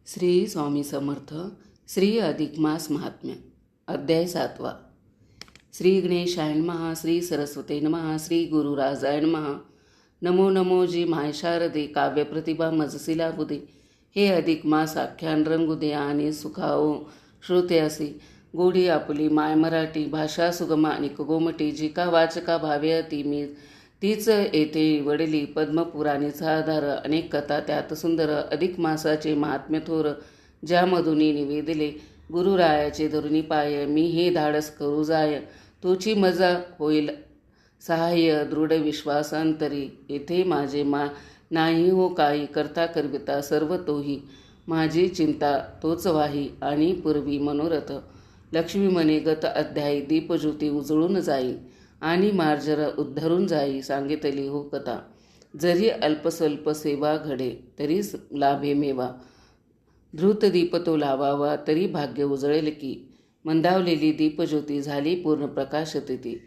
श्री स्वामी समर्थ. श्री अधिक मास महात्म्य. अध्याय 7. श्री गणेशाय नमः. श्री सरस्वते नमः. श्री गुरुराजाय नमः. नमो नमो जी माय शारदे, काव्यप्रतिभा मजसी लाभुदे. हे अधिक मास आख्यान रंगुदे आणि सुखाओ श्रोत्यासी. गोडी आपली माय मराठी भाषा सुगम आणि गोमटी. जी का वाचका भावे अति मी तीच येथे वडली. पद्मपुराणीचा आधार अनेक कथा त्यात सुंदर. अधिक मासाचे महात्म्य थोर ज्यामधून निवेदिले. गुरुरायाचे धरुणी पाय मी हे धाडस करू जाय. तोची मजा होईल सहाय्य दृढ विश्वासांतरी. येथे माझे नाही हो काही करता करविता सर्व तोही. माझी चिंता तोच वाही आणि पूर्वी मनोरथ. लक्ष्मी म्हणे गत अध्यायी दीपज्योती उजळून जाई आणि मार्जर उद्धरून जाई. सांगितली हो कथा. जरी अल्पस्वल्प सेवा घडे तरी लाभे मेवा. धृत दीप तो लावावा तरी भाग्य उजळेल की. मंदावलेली दीपज्योती झाली पूर्ण प्रकाशती.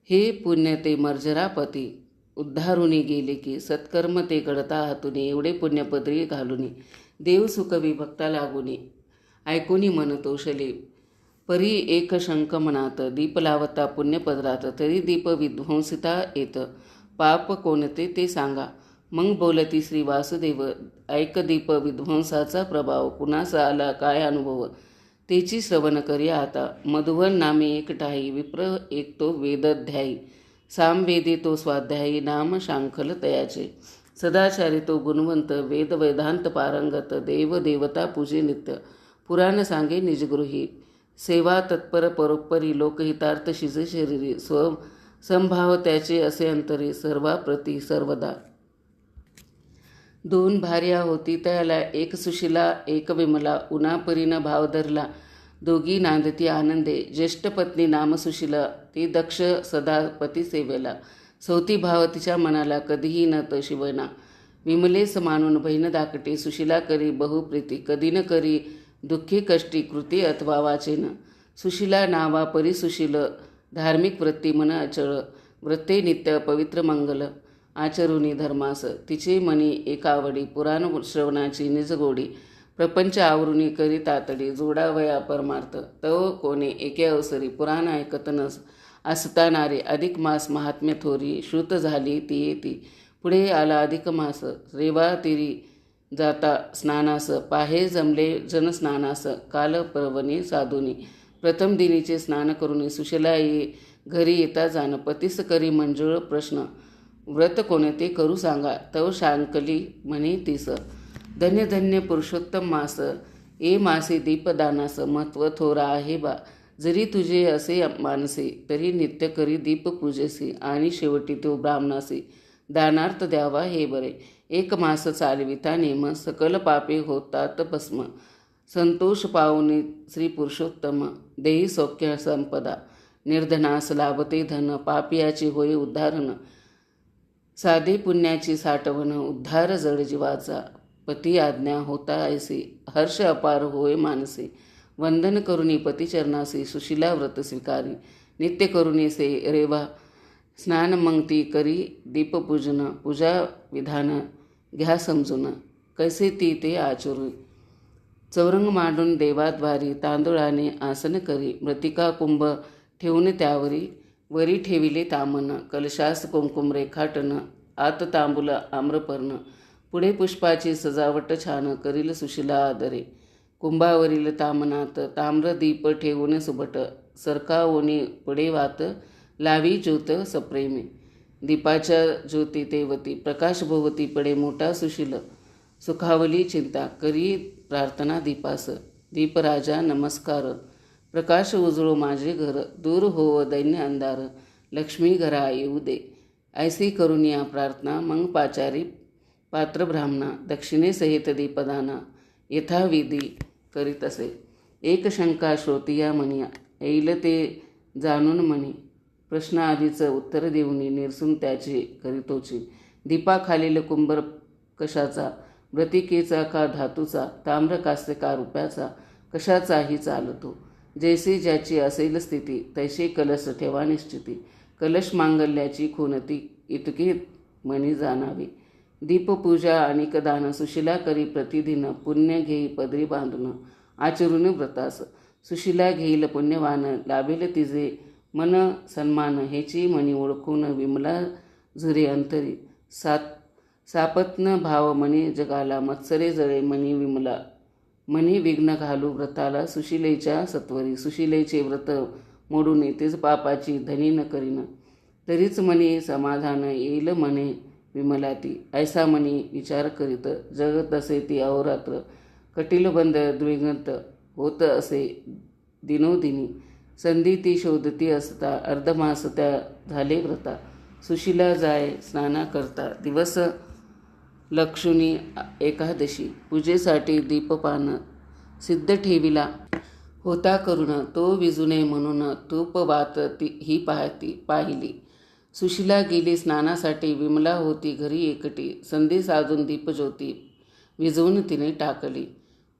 हे पुण्य ते मर्जरापती उद्धारुनी गेले की. सत्कर्म ते घडता हातुनी एवढे पुण्यपदरी घालुनी. देव सुखवी भक्ता लागुनी ऐकुनी मन तोषले. परी एक शंख मनात दीप लावता पुण्यपदरात. तरी दीप विध्वंसिता येत पाप कोणते ते सांगा. मग बोलती श्री वासुदेव ऐक दीप विध्वंसाचा प्रभाव. कुणाचा आला काय अनुभव तेची श्रवण करी आता. मधुवन नामे एक ठाई विप्र एक तो वेदध्यायी. सामवेदी तो स्वाध्यायी नाम शांखल तयाचे. सदाचारी तो गुणवंत वेद वेदांत पारंगत. देव देवता पूजे नित्य पुराण सांगे निजगृही. सेवा तत्पर परोपरी लोकहितार्थ शिजे शरीरी. संभाव त्याचे असे अंतरी सर्वाप्रती सर्वदा. दोन भार्या होती त्याला एक सुशिला एक विमला. उन्हापरीनं भाव धरला दोघी नांदती आनंदे. ज्येष्ठ पत्नी नाम सुशिला ती दक्ष सदा पती सेवेला. सौती भाव तिच्या मनाला कधीही न त शिवना. विमलेस मानून बहीण दाकटे सुशिला करी बहुप्रीती. कधी न करी दुःखी कष्टी कृती अथवा वाचेन. सुशिला नावा परी सुशील धार्मिक वृत्ती मन अचळ. व्रते नित्य पवित्र मंगल आचरुनी धर्मास. तिचे मनी एकावडी पुराण श्रवणाची निजगोडी. प्रपंच आवरुनी करी तातडी जोडावया परमार्थ. तव कोणे एके अवसरी पुराण ऐकत नस असतानारे. अधिक मास महात्म्य थोरी श्रुत झाली ती येती. पुढे आला अधिक मास रेवा तिरी जाता स्नानास. पाहे जमले जनस्नानास काल पर्वणी साधुनी. प्रथम दिनीचे स्नान करून सुशिला ये घरी येता जाण. पतीस करी मंजुळ प्रश्न व्रत कोणते करू सांगा. तव शांकली म्हणे तीस. धन्य धन्य पुरुषोत्तम मास ए मासे दीपदानास. महत्व थोर आहे बा जरी तुझे असे मानसे. तरी नित्य करी दीप पूजेसी आणि शेवटी तो ब्राह्मणासी दानार्थ द्यावा हे बरे. एक मास चालविता नेम सकल पापे होतात भस्म. संतोष पावने श्री पुरुषोत्तम देही सौख्य संपदा. निर्धनास लाभते धन पापियाची होय उद्धारण. साधे पुण्याची साठवण उद्धार जड जीवाचा. पती आज्ञा होता ऐसे हर्ष अपार होय मानसे. वंदन करुणी पतिचरणासी सुशिला व्रत स्वीकारी. नित्य करुणी से रेवा स्नान मंगती करी दीपपूजन. पूजा विधान घ्या समजून कैसे ती ते आचरू. चौरंग मांडून देवाद्वारी तांदुळाने आसन करी. मृतिका कुंभ ठेवून त्यावरी वरी ठेविले तामन. कलशास कुंकुम रेखाटन आत तांबूल आम्रपर्ण. पुढे पुष्पाची सजावट छान करील सुशिला आदरे. कुंभावरील तामनात ताम्रदीप ठेवून सुबट. सरकावोनी पुढे वात लावी ज्योत सप्रेमे. दीपाच्या ज्योती तेवती प्रकाश भोवती पडे मोठा सुशील. सुखावली चिंता करी प्रार्थना दीपास. दीपराजा नमस्कार प्रकाश उजळो माझे घर. दूर होव दैन्य अंधार लक्ष्मी घरा येऊ दे. ऐसी करून या प्रार्थना मग पाचारी पात्र ब्राह्मणा. दक्षिणेसहित दीपदाना यथाविधी करीत असे. एक शंका श्रोतिया म्हणिया येईल ते जाणून म्हणी. प्रश्न आधीचं उत्तर देऊनी निरसून त्याचे करीतोची. दीपाखालील कुंभर कशाचा मृतिकेचा का धातूचा. ताम्र कास्य का रुपयाचा कशाचाही चालतो. जैसे ज्याची असेल स्थिती तैसे कलश ठेवा निश्चिती. कलश मांगल्याची खुनती इतके मनी जाणावी. दीपपूजा अनिक दान सुशिला करी प्रतिदिन पुण्य घेई पदरी बांधून आचरून व्रतास सुशिला घेईल पुण्यवान लाभेल तिजे मन सन्मान हेची मनी ओळखून विमला झुरे अंतरी सापत्न भाव मनी जगाला मत्सरे जळे मनी विमला मनी विघ्न घालू व्रताला सुशिलेच्या सत्वरी सुशिलेचे व्रत मोडून तेच पापाची धनी न करीन तरीच मनी समाधान येईल म्हणे विमला ती ऐसा मनी विचार करीत जग तसे ती अहोरात्र कटिलबंध द्विगंत होत असे दिनोदिनी संधी ती शोधती असता अर्धमास त्या झाले व्रता सुशिला जाय स्नाना करता दिवस लक्षुणी एकादशी पूजेसाठी दीपपान सिद्ध ठेविला होता करून तो विजू नये म्हणून तूप वात ही पाहिली सुशिला गेली स्नानासाठी विमला होती घरी एकटी संधी साधून दीपज्योती विजवून तिने टाकली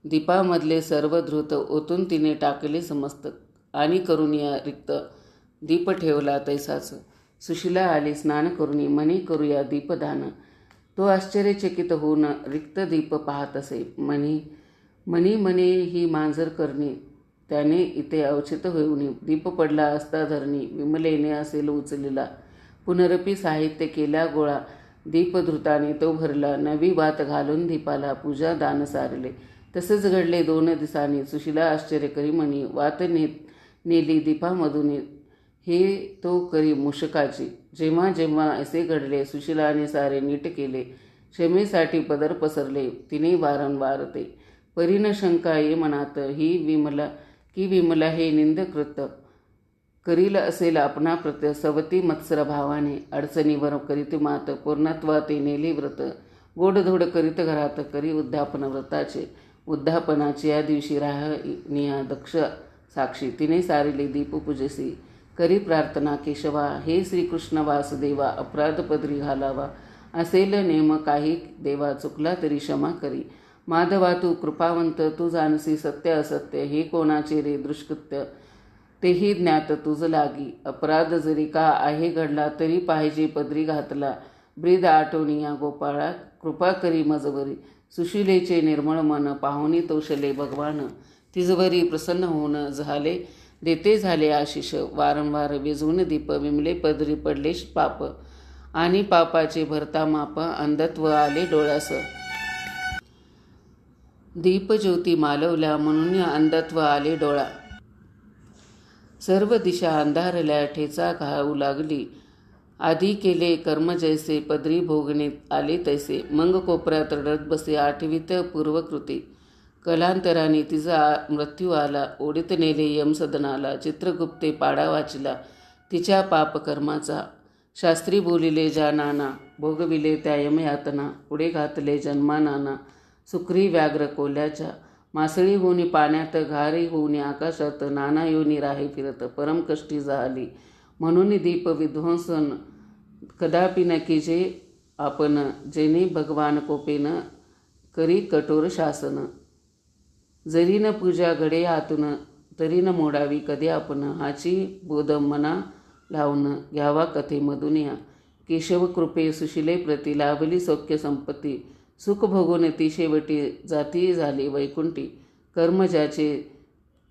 दीपामधले सर्व धृत ओतून तिने टाकले समस्त आणि करून या रिक्त दीप ठेवला तैसाच सुशिला आली स्नान करून मनी करूया दीपदान तो आश्चर्यचकित होऊन रिक्त दीप पाहत असे मनी ही मांजर करणी त्याने इथे अवचित होऊन दीप पडला असता धरणी विमलेने असेल उचलेला पुनरपी साहित्य केल्या गोळा दीपधृताने तो भरला नवी वात घालून दीपाला पूजा दान सारले तसेच घडले 2 दिवसांनी सुशिला आश्चर्य करी म्हणी वात नेली दीपामधून हे तो करी मुशकाची जेव्हा जेव्हा असे घडले सुशिलाने सारे नीट केले क्षमेसाठी पदर पसरले तिने वारंवार ते परीन शंका ये मनात ही विमला हे निंदकृत करील असेल आपणा प्रत्य सवती मत्सर भावाने अडचणीवर करीत मात पूर्णत्वात नेली व्रत गोडधोड करीत घरात करी उद्यापन व्रताचे उद्यापनाचे या दिवशी राहनिया दक्ष साक्षी तिने सारिले दीपपूजेसी करी प्रार्थना केशवा हे श्रीकृष्ण वासुदेवा अपराध पदरी घालावा असेल नेम काही देवा चुकला तरी क्षमा करी माधवा तू कृपावंत तू जानसी सत्य असत्य हे कोणाचे रे दुष्कृत्य तेही ज्ञात तुझ लागी अपराध जरी का आहे घडला तरी पाहिजे पदरी घातला ब्रीद आठवणिया गोपाळा कृपा करी मजवरी सुशिलेचे निर्मळ मन पाहुणी तोषले भगवान तिजवरी प्रसन्न होऊन झाले देते झाले आशिष वारंवार विजवून दीप विमले पदरी पडले पाप आणि पापाचे भरता माप अंधत्व आले डोळ्यास दीपज्योती मालवल्या म्हणून अंधत्व आले डोळा सर्व दिशा अंधारल्या ठेचा घाऊ लागली आधी केले कर्म जैसे पदरी भोगणे आले तैसे मग कोपऱ्यात रडत बसे आठवीत पूर्वकृती कलांतराने तिचा मृत्यू आला ओढीत नेले यमसदनाला चित्रगुप्ते पाडा वाचिला तिच्या पापकर्माचा शास्त्री बोलिले ज्या नाना भोगविले त्या यमयातना पुढे घातले जन्मानाना सुखरी व्याघ्र कोल्याच्या मासळी होऊनी पाण्यात घारी होऊनी आकाशात नाना योनी राही फिरत परमकष्टी झाली म्हणून दीप विध्वंसन कदापि न कीजे आपण जेणे भगवान कोपेन करी कठोर शासन जरी न पूजा घडे हातून तरी न मोडावी कधी आपण हाची बोध मना लावून घ्यावा कथेमधून या केशव कृपे सुशिले प्रती लाभली सौख्य संपत्ती सुख भोगून ती शेवटी जाती झाली वैकुंठी कर्म ज्याचे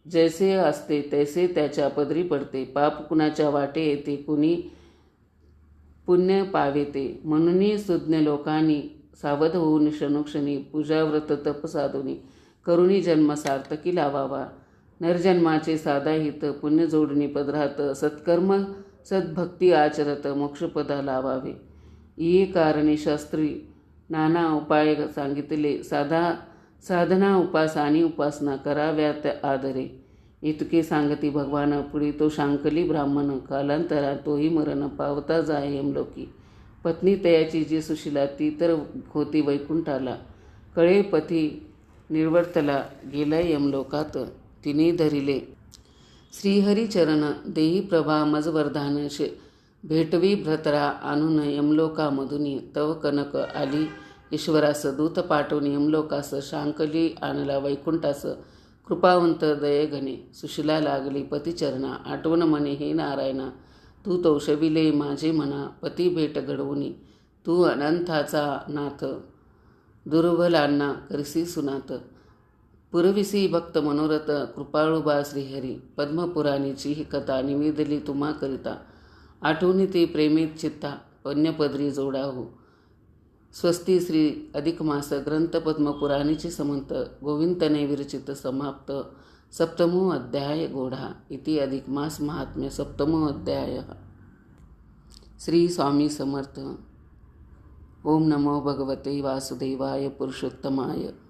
जैसे असते तैसे त्याच्या पदरी पडते पाप कुणाच्या वाटे येते कुणी पुण्य पावेते म्हणून सुज्ञ लोकांनी सावध होऊन क्षणोक्षणी पूजाव्रत तप साधुनी करुणी जन्म सार्थकी लावावा नरजन्माचे साधाहित पुण्य जोडणी पदरात सत्कर्म सद्भक्ती आचरत मोक्षपदा लावावे ये कारणे शास्त्री नाना उपाय सांगितले साधना उपास आणि उपासना कराव्यात आदरे इतके सांगती भगवान पुढे तो शांकली ब्राह्मण कालांतरा तोही मरण पावता जाय यमलोकी पत्नी तयाची जी सुशिला ती तर होती वैकुंठाला कळे पथी निर्वर्तला गेला यमलोकात तिने धरिले श्रीहरिचरण देही प्रभा मजवर्धान भेटवी भ्रतरा आणून यमलोकामधुनी तव कनक आली ईश्वरास दूत पाठवून यमलोकास शांकली आणला वैकुंठास कृपावंत दयेघने सुशिला लागली पतिचरणा आठवण म्हणे हे नारायणा तू तौशविले माझे म्हणा पती भेट घडवुनी तू अनंताचा नाथ, दुर्बलांना करसी सुनात. पुरविसी भक्त मनोरथ, कृपाळुबा श्रीहरी. पद्मपुराणीची ही कथा निवेदली तुम्हा करिता. आठवणी ती प्रेमित चित्ता, पुण्यपदरी जोडाहो. स्वस्ती श्री अधिक मास ग्रंथ पद्मपुराणीचे समंत गोविंदने विरचित समाप्त. सप्तमो अध्याय गोढा इति अधिक मास महात्म्य सप्तमो अध्याय. श्री स्वामी समर्थ. ओम नमो भगवते वासुदेवाय पुरुषोत्तमाय.